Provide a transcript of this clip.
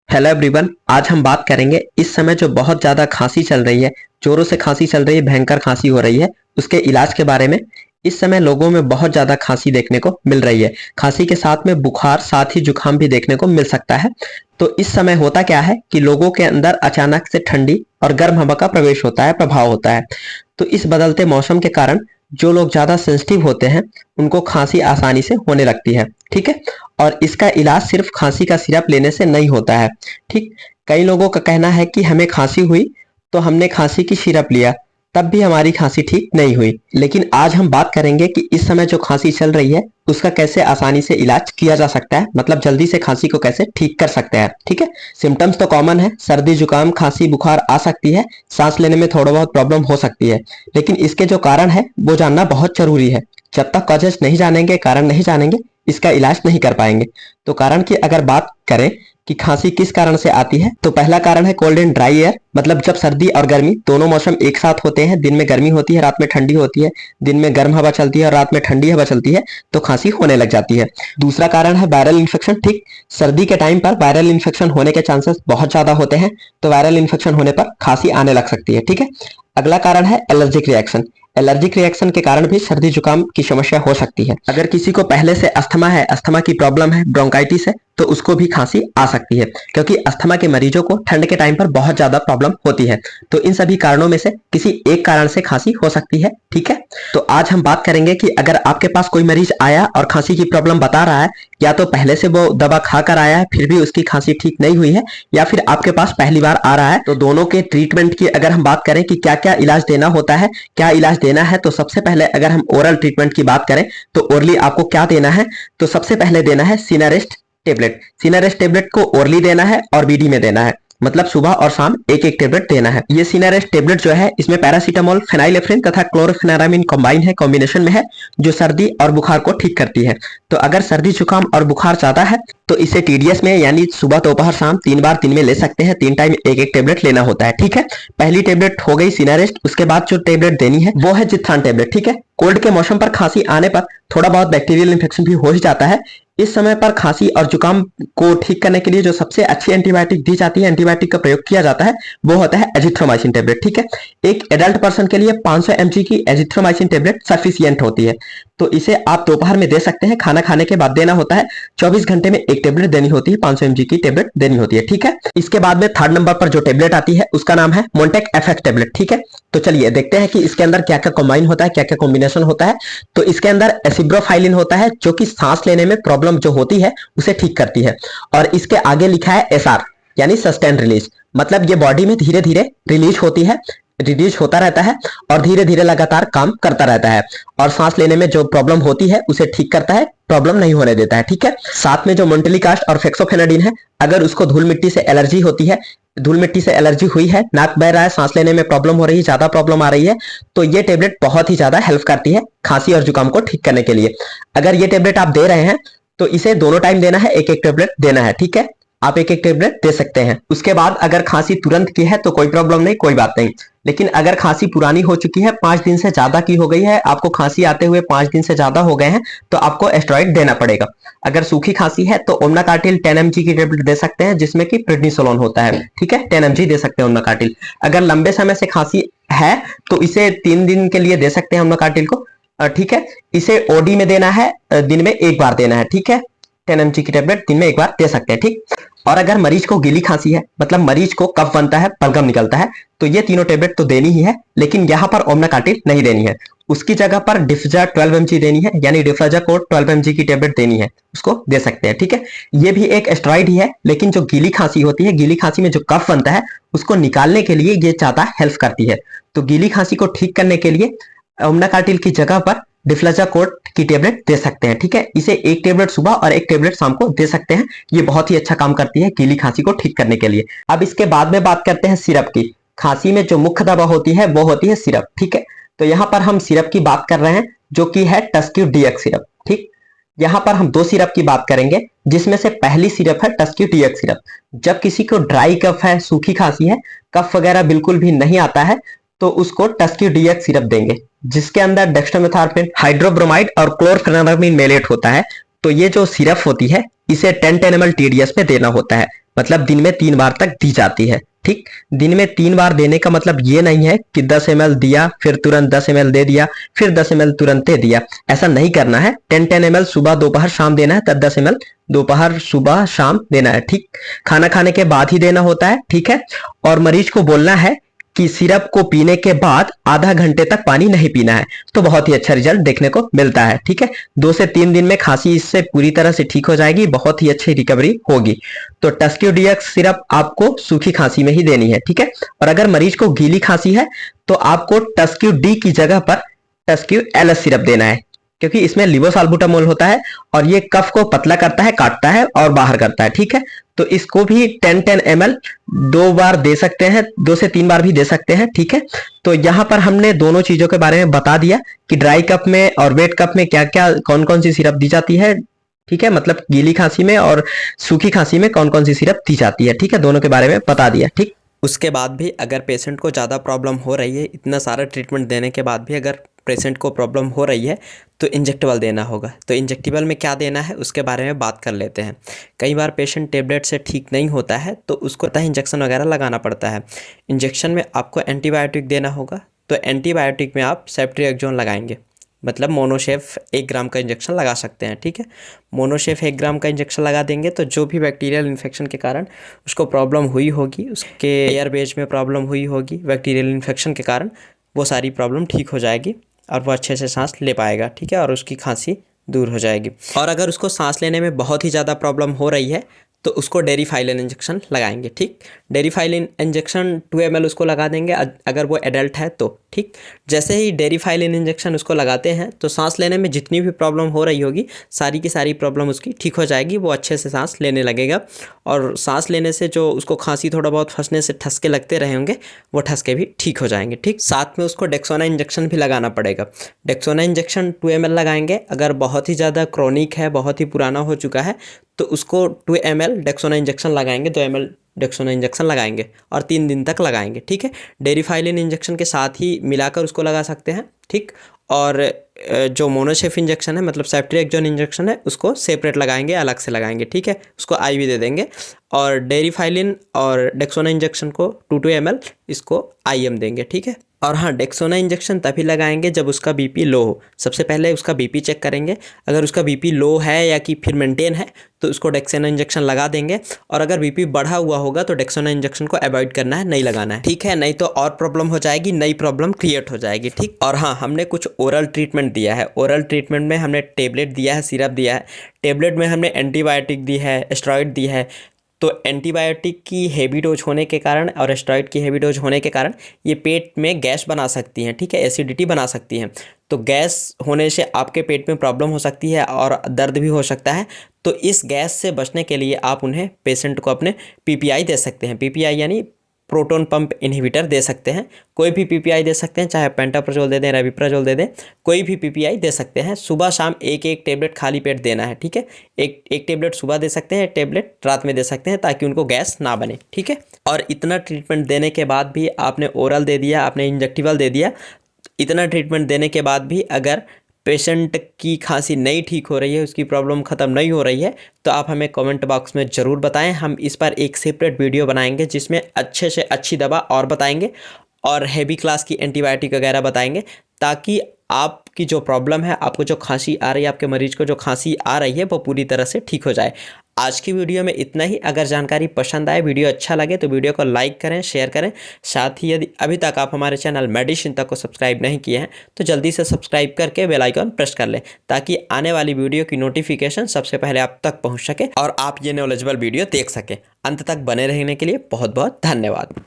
Hello everyone. आज हम बात करेंगे इस समय जो बहुत ज़्यादा खांसी चल रही है, जोरों से खांसी चल रही है, भयंकर खांसी हो रही है, उसके इलाज के बारे में। इस समय लोगों में बहुत ज़्यादा खांसी देखने को मिल रही है। खांसी के साथ में बुखार, साथ ही जुकाम भी देखने को मिल सकता है। तो इस समय होता क्या है कि लोगों के अंदर अचानक से ठंडी और गर्म हवा का प्रवेश होता है, प्रभाव होता है। तो इस बदलते मौसम के कारण जो लोग ज़्यादा सेंसिटिव होते हैं उनको खांसी आसानी से होने लगती है। ठीक है। और इसका इलाज सिर्फ खांसी का सिरप लेने से नहीं होता है। ठीक। कई लोगों का कहना है कि हमें खांसी हुई तो हमने खांसी की सिरप लिया, तब भी हमारी खांसी ठीक नहीं हुई। लेकिन आज हम बात करेंगे कि इस समय जो खांसी चल रही है उसका कैसे आसानी से इलाज किया जा सकता है, मतलब जल्दी से खांसी को कैसे ठीक कर सकते हैं। ठीक है। सिम्टम्स तो कॉमन है, सर्दी जुकाम खांसी बुखार आ सकती है, सांस लेने में थोड़ा बहुत प्रॉब्लम हो सकती है, लेकिन इसके जो कारण है वो जानना बहुत जरूरी है। जब तक कॉजेज नहीं जानेंगे, कारण नहीं जानेंगे, इसका इलाज नहीं कर पाएंगे। तो कारण की अगर बात करें कि खांसी किस कारण से आती है, तो पहला कारण है कोल्ड एंड ड्राई एयर, मतलब जब सर्दी और गर्मी दोनों मौसम एक साथ होते हैं, दिन में गर्मी होती है, रात में ठंडी होती है, दिन में गर्म हवा चलती है और रात में ठंडी हवा चलती है, तो खांसी होने लग जाती है। दूसरा कारण है वायरल इन्फेक्शन। ठीक। सर्दी के टाइम पर वायरल इन्फेक्शन होने के चांसेस बहुत ज्यादा होते हैं, तो वायरल इन्फेक्शन होने पर खांसी आने लग सकती है। ठीक है। अगला कारण है एलर्जिक रिएक्शन। एलर्जिक रिएक्शन के कारण भी सर्दी जुकाम की समस्या हो सकती है। अगर किसी को पहले से अस्थमा है, अस्थमा की प्रॉब्लम है, ब्रोंकाइटिस है, तो उसको भी खांसी आ सकती है, क्योंकि अस्थमा के मरीजों को ठंड के टाइम पर बहुत ज्यादा प्रॉब्लम होती है। तो इन सभी कारणों में से किसी एक कारण से खांसी हो सकती है। ठीक है। तो आज हम बात करेंगे कि अगर आपके पास कोई मरीज आया और खांसी की प्रॉब्लम बता रहा है, या तो पहले से वो दवा खाकर आया है फिर भी उसकी खांसी ठीक नहीं हुई है, या फिर आपके पास पहली बार आ रहा है, तो दोनों के ट्रीटमेंट की अगर हम बात करें कि क्या क्या इलाज देना होता है, क्या इलाज देना है, तो सबसे पहले अगर हम ओरल ट्रीटमेंट की बात करें तो ओरली आपको क्या देना है, तो सबसे पहले देना है सिनारेस्ट टेबलेट। सिनारेस्ट टेबलेट को ओरली देना है और बीडी में देना है, मतलब सुबह और शाम एक एक टेबलेट देना है। ये सिनारेस्ट टेबलेट जो है इसमें पैरासीटामोल, फेनाइलेफ्रिन तथा क्लोरोफेनारामिन कॉम्बाइन है, कॉम्बिनेशन में है, जो सर्दी और बुखार को ठीक करती है। तो अगर सर्दी जुकाम और बुखार ज्यादा है तो इसे टीडीएस में, यानी सुबह दोपहर शाम 3 बार दिन में ले सकते हैं। 3 टाइम एक एक टेबलेट लेना होता है। ठीक है। पहली टेबलेट हो गई सिनारेस्ट। उसके बाद जो टेबलेट देनी है वो है जिथ्रान टेबलेट। ठीक है। कोल्ड के मौसम पर खांसी आने पर थोड़ा बहुत बैक्टीरियल इन्फेक्शन भी हो ही जाता है। इस समय पर खांसी और जुकाम को ठीक करने के लिए जो सबसे अच्छी एंटीबायोटिक दी जाती है, एंटीबायोटिक का प्रयोग किया जाता है, वो होता है एजिथ्रोमाइसिन टेबलेट। ठीक है। एक एडल्ट पर्सन के लिए 500 mg की एजिथ्रोमाइसिन टेबलेट सफिशियंट होती है। तो इसे आप दोपहर में दे सकते हैं, खाना खाने के बाद देना होता है। 24 घंटे में एक टेबलेट देनी होती है, 500 mg की टेबलेट देनी होती है। ठीक है। इसके बाद में 3rd नंबर पर जो टेबलेट आती है उसका नाम है मोन्टेक एफएक्स टेबलेट। ठीक है। तो चलिए देखते हैं कि इसके अंदर क्या क्या कॉम्बाइन होता है, क्या क्या कॉम्बिनेशन होता है। तो इसके अंदर एसिब्रोफाइलिन होता है, जो कि सांस लेने में प्रॉब्लम जो होती है उसे ठीक करती है। और इसके आगे लिखा है एसआर, यानी सस्टेन रिलीज, मतलब ये बॉडी में धीरे धीरे रिलीज होती है, रिलीज होता रहता है और धीरे धीरे लगातार काम करता रहता है, और सांस लेने में जो प्रॉब्लम होती है उसे ठीक करता है, प्रॉब्लम नहीं होने देता है। ठीक है। साथ में जो मोन्टेलिकास्ट और फेक्सोफेनाडिन है, अगर उसको धूल मिट्टी से एलर्जी होती है, धूल मिट्टी से एलर्जी हुई है, नाक बह रहा है, सांस लेने में प्रॉब्लम हो रही है, ज्यादा प्रॉब्लम आ रही है, तो ये टेबलेट बहुत ही ज्यादा हेल्प करती है खांसी और जुकाम को ठीक करने के लिए। अगर ये टेबलेट आप दे रहे हैं तो इसे दोनों टाइम देना है, एक एक टेबलेट देना है। ठीक है। आप एक एक टेबलेट दे सकते हैं। उसके बाद अगर खांसी तुरंत की है तो कोई प्रॉब्लम नहीं, कोई बात नहीं। लेकिन अगर खांसी पुरानी हो चुकी है, 5 दिन से ज्यादा की हो गई है, आपको खांसी आते हुए 5 दिन से ज्यादा हो गए हैं, तो आपको एस्टेरॉइड देना पड़ेगा। अगर सूखी खांसी है तो ओमनाकार्टिल 10 mg की टेबलेट दे सकते हैं, जिसमें कि प्रेडनिसोलोन होता है। ठीक है। 10 mg दे सकते हैं ओमनाकार्टिल। अगर लंबे समय से खांसी है तो इसे 3 दिन के लिए दे सकते हैं ओमनाकार्टिल को। ठीक है। इसे ओडी में देना है, दिन में एक बार देना है। ठीक है। 10 mg की टेबलेट दिन में एक बार दे सकते हैं। ठीक। और अगर मरीज को गीली खांसी है, मतलब मरीज को कफ बनता है, बलगम निकलता है, तो ये तीनों टेबलेट तो देनी ही है, लेकिन यहाँ पर ओमनाकार्टिल नहीं देनी है। उसकी जगह पर डिफ्जा 12 mg देनी है, यानी डिफ्राजा कोड 12 mg की टेबलेट देनी है, उसको दे सकते हैं। ठीक है। ये भी एक एस्टेरॉइड ही है, लेकिन जो गीली खांसी होती है, गीली खांसी में जो कफ बनता है उसको निकालने के लिए ये ज्यादा हेल्प करती है। तो गीली खांसी को ठीक करने के लिए ओमनाकार्टिल की जगह पर डिफ्लाजा कोड की टेबलेट दे सकते हैं। ठीक है। इसे एक टेबलेट सुबह और एक टेबलेट शाम को दे सकते हैं। ये बहुत ही अच्छा काम करती है गीली खांसी को ठीक करने के लिए। अब इसके बाद में बात करते हैं सिरप की। खांसी में जो मुख्य दवा होती है वो होती है सिरप। ठीक है। तो यहाँ पर हम सिरप की बात कर रहे हैं, जो कि है टस्क्यू डीएक्स सिरप। ठीक। यहाँ पर हम 2 सिरप की बात करेंगे, जिसमें से पहली सिरप है टस्क्यू डीएक्स सिरप। जब किसी को ड्राई कफ है, सूखी खांसी है, कफ वगैरह बिल्कुल भी नहीं आता है, तो उसको टस्क्यू डीएक्स सिरप देंगे, जिसके अंदर डेक्स्ट्रोमेथार्फिन, हाइड्रोब्रोमाइड और क्लोरफेनारामिन मेलेट होता है। तो ये जो सिरप होती है इसे 10 ml TDS में देना होता है। मतलब दिन में 3 बार तक दी जाती है। ठीक, दिन में 3 बार देने का मतलब ये नहीं है कि 10 ml दिया फिर तुरंत 10 ml दे दिया फिर 10 ml तुरंत दे दिया, ऐसा नहीं करना है। 10 ml सुबह दोपहर शाम देना है, तब 10 ml दोपहर सुबह शाम देना है। ठीक, खाना खाने के बाद ही देना होता है। ठीक है, और मरीज को बोलना है कि सिरप को पीने के बाद आधा घंटे तक पानी नहीं पीना है, तो बहुत ही अच्छा रिजल्ट देखने को मिलता है। ठीक है, 2 से 3 दिन में खांसी इससे पूरी तरह से ठीक हो जाएगी, बहुत ही अच्छी रिकवरी होगी। तो टस्क्यू डीएक्स सिरप आपको सूखी खांसी में ही देनी है। ठीक है, और अगर मरीज को गीली खांसी है तो आपको टस्क्यू डी की जगह पर टस्क्यू एलएस सिरप देना है, क्योंकि इसमें लिवोसाल्बुटामोल होता है और ये कफ को पतला करता है, काटता है और बाहर करता है। ठीक है, तो इसको भी 10-10 ml 2 बार दे सकते हैं, 2 से 3 बार भी दे सकते हैं। ठीक है, तो यहाँ पर हमने दोनों चीजों के बारे में बता दिया कि ड्राई कप में और वेट कप में क्या क्या कौन कौन सी सिरप दी जाती है। ठीक है, मतलब गीली खांसी में और सूखी खांसी में कौन कौन सी सिरप दी जाती है। ठीक है, दोनों के बारे में बता दिया। ठीक, उसके बाद भी अगर पेशेंट को ज़्यादा प्रॉब्लम हो रही है, इतना सारा ट्रीटमेंट देने के बाद भी अगर पेशेंट को प्रॉब्लम हो रही है तो इंजेक्टेबल देना होगा। तो इंजेक्टेबल में क्या देना है उसके बारे में बात कर लेते हैं। कई बार पेशेंट टेबलेट से ठीक नहीं होता है तो उसको इंजेक्शन वगैरह लगाना पड़ता है। इंजेक्शन में आपको एंटीबायोटिक देना होगा, तो एंटीबायोटिक में आप सेफ्ट्रिएक्सोन लगाएंगे, मतलब मोनोशेफ 1 ग्राम का इंजेक्शन लगा सकते हैं। ठीक है, मोनोशेफ 1 ग्राम का इंजेक्शन लगा देंगे तो जो भी बैक्टीरियल इन्फेक्शन के कारण उसको प्रॉब्लम हुई होगी, उसके एयरवेज में प्रॉब्लम हुई होगी बैक्टीरियल इन्फेक्शन के कारण, वो सारी प्रॉब्लम ठीक हो जाएगी और वो अच्छे से सांस ले पाएगा। ठीक है, और उसकी खांसी दूर हो जाएगी। और अगर उसको सांस लेने में बहुत ही ज़्यादा प्रॉब्लम हो रही है तो उसको डेरिफाइलिन इंजेक्शन लगाएंगे। ठीक, डेरिफाइलिन इंजेक्शन 2 ml उसको लगा देंगे अगर वो एडल्ट है तो। ठीक, जैसे ही डेरिफाइलिन इंजेक्शन उसको लगाते हैं तो सांस लेने में जितनी भी प्रॉब्लम हो रही होगी सारी की सारी प्रॉब्लम उसकी ठीक हो जाएगी, वो अच्छे से सांस लेने लगेगा। और सांस लेने से जो उसको खांसी थोड़ा बहुत फंसने से ठसके लगते रहे होंगे वो ठसके भी ठीक हो जाएंगे। ठीक, साथ में उसको डेक्सोना इंजेक्शन भी लगाना पड़ेगा। डेक्सोना इंजेक्शन 2 ml लगाएंगे। अगर बहुत ही ज़्यादा क्रॉनिक है, बहुत ही पुराना हो चुका है तो उसको 2 ml डेक्सोना इंजेक्शन लगाएंगे, 2 ml डेक्सोना इंजेक्शन लगाएंगे और 3 दिन तक लगाएंगे। ठीक है, डेरिफाइलिन इंजेक्शन के साथ ही मिलाकर उसको लगा सकते हैं। ठीक, और जो मोनोशेफ इंजेक्शन है मतलब सेफ्ट्रिएक्सोन इंजेक्शन है उसको सेपरेट लगाएंगे, अलग से लगाएंगे। ठीक है, उसको आईवी दे देंगे और डेरिफाइलिन और डेक्सोना इंजेक्शन को 2 ml इसको IM देंगे। ठीक है, और हाँ, डेक्सोना इंजेक्शन तभी लगाएंगे जब उसका बीपी लो हो। सबसे पहले उसका बीपी चेक करेंगे, अगर उसका बीपी लो है या कि फिर मेंटेन है तो उसको डेक्सोना इंजेक्शन लगा देंगे, और अगर बीपी बढ़ा हुआ होगा तो डेक्सोना इंजेक्शन को अवॉइड करना है, नहीं लगाना है। ठीक है, नहीं तो और प्रॉब्लम हो जाएगी, नई प्रॉब्लम क्रिएट हो जाएगी। ठीक, और हाँ, हमने कुछ ओरल ट्रीटमेंट दिया है। ओरल ट्रीटमेंट में हमने टेबलेट दिया है, सिरप दिया है। टेबलेट में हमने एंटीबायोटिक दी है, स्टेरॉइड दी है। तो एंटीबायोटिक की हेवी डोज होने के कारण और स्टेरॉइड की हेवी डोज होने के कारण ये पेट में गैस बना सकती हैं। ठीक है, एसिडिटी बना सकती हैं। तो गैस होने से आपके पेट में प्रॉब्लम हो सकती है और दर्द भी हो सकता है। तो इस गैस से बचने के लिए आप उन्हें पेशेंट को अपने PPI दे सकते हैं। PPI यानी प्रोटोन पंप इनहिबिटर दे सकते हैं। कोई भी PPI दे सकते हैं, चाहे पेंटाप्रोजोल दे दें, रेविप्राजोल दे दें, कोई भी PPI दे सकते हैं। सुबह शाम एक एक टेबलेट खाली पेट देना है। ठीक है, एक टेबलेट सुबह दे सकते हैं, एक टेबलेट रात में दे सकते हैं ताकि उनको गैस ना बने। ठीक है, और इतना ट्रीटमेंट देने के बाद भी आपने ओरल दे दिया, आपने इंजेक्टिबल दे दिया, इतना ट्रीटमेंट देने के बाद भी अगर पेशेंट की खांसी नहीं ठीक हो रही है, उसकी प्रॉब्लम ख़त्म नहीं हो रही है, तो आप हमें कमेंट बॉक्स में ज़रूर बताएं। हम इस पर एक सेपरेट वीडियो बनाएंगे जिसमें अच्छे से अच्छी दवा और बताएंगे और हैवी क्लास की एंटीबायोटिक वगैरह बताएंगे, ताकि आपकी जो प्रॉब्लम है, आपको जो खांसी आ रही है, आपके मरीज को जो खांसी आ रही है वो पूरी तरह से ठीक हो जाए। आज की वीडियो में इतना ही। अगर जानकारी पसंद आए, वीडियो अच्छा लगे तो वीडियो को लाइक करें, शेयर करें। साथ ही यदि अभी तक आप हमारे चैनल मेडिसिन तक को सब्सक्राइब नहीं किए हैं तो जल्दी से सब्सक्राइब करके बेल आइकन प्रेस कर लें, ताकि आने वाली वीडियो की नोटिफिकेशन सबसे पहले आप तक पहुँच सके और आप ये नॉलेजेबल वीडियो देख सकें। अंत तक बने रहने के लिए बहुत बहुत धन्यवाद।